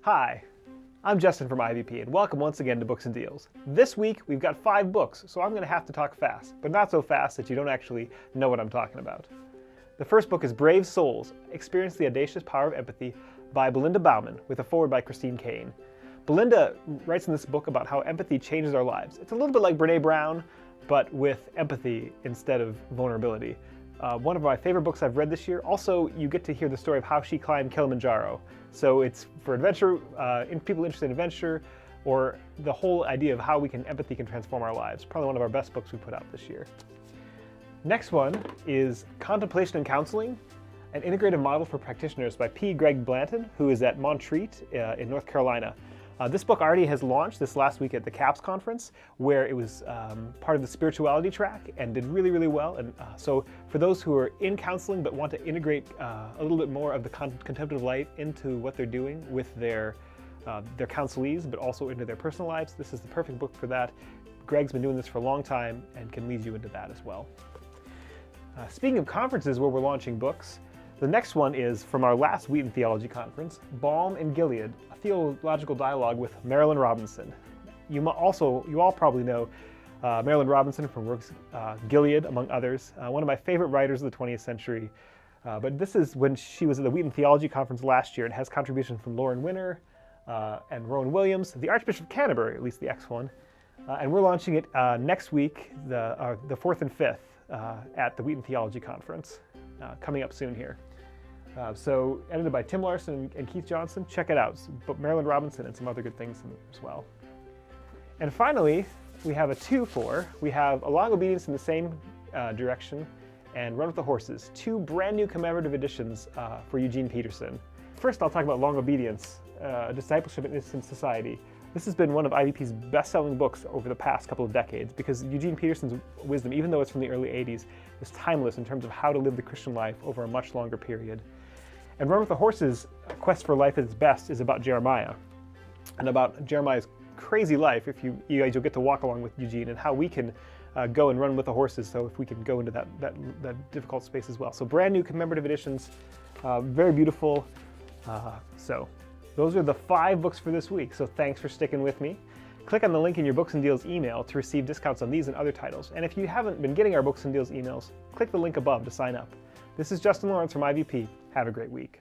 Hi, I'm Justin from IVP, and welcome once again to Books and Deals. This week, we've got 5 books, so I'm going to have to talk fast, but not so fast that you don't actually know what I'm talking about. The first book is Brave Souls, Experience the Audacious Power of Empathy by Belinda Bauman, with a foreword by Christine Kane. Belinda writes in this book about how empathy changes our lives. It's a little bit like Brene Brown, but with empathy instead of vulnerability. One of my favorite books I've read this year. Also, you get to hear the story of how she climbed Kilimanjaro. So it's for adventure, people interested in adventure, or the whole idea of how empathy can transform our lives. Probably one of our best books we put out this year. Next one is Contemplation and Counseling, an integrative model for practitioners by P. Greg Blanton, who is at Montreat in North Carolina. This book already has launched this last week at the CAPS conference, where it was part of the spirituality track and did really, really well. And so for those who are in counseling but want to integrate a little bit more of the contemplative life into what they're doing with their counselees, but also into their personal lives, this is the perfect book for that. Greg's been doing this for a long time and can lead you into that as well. Speaking of conferences where we're launching books, the next one is from our last Wheaton Theology Conference, Balm and Gilead, a theological dialogue with Marilynne Robinson. You all probably know Marilynne Robinson from works Gilead, among others, one of my favorite writers of the 20th century. But this is when she was at the Wheaton Theology Conference last year and has contributions from Lauren Winner and Rowan Williams, the Archbishop of Canterbury, at least the ex-one. And we're launching it next week, the 4th and 5th, at the Wheaton Theology Conference, coming up soon here. So edited by Tim Larson and Keith Johnson. Check it out. But Marilynne Robinson and some other good things in there as well. And finally, we have a 2-for. We have Along Obedience in the Same Direction and Run with the Horses, 2 brand new commemorative editions for Eugene Peterson. First, I'll talk about Long Obedience, Discipleship in Innocent Society. This has been one of IVP's best-selling books over the past couple of decades because Eugene Peterson's wisdom, even though it's from the early 80s, is timeless in terms of how to live the Christian life over a much longer period. And Run with the Horses, Quest for Life at its Best, is about Jeremiah and about Jeremiah's crazy life. You'll get to walk along with Eugene and how we can go and run with the horses, so if we can go into that difficult space as well. So brand new commemorative editions, very beautiful. So those are the 5 books for this week, so thanks for sticking with me. Click on the link in your Books and Deals email to receive discounts on these and other titles. And if you haven't been getting our Books and Deals emails, click the link above to sign up. This is Justin Lawrence from IVP. Have a great week.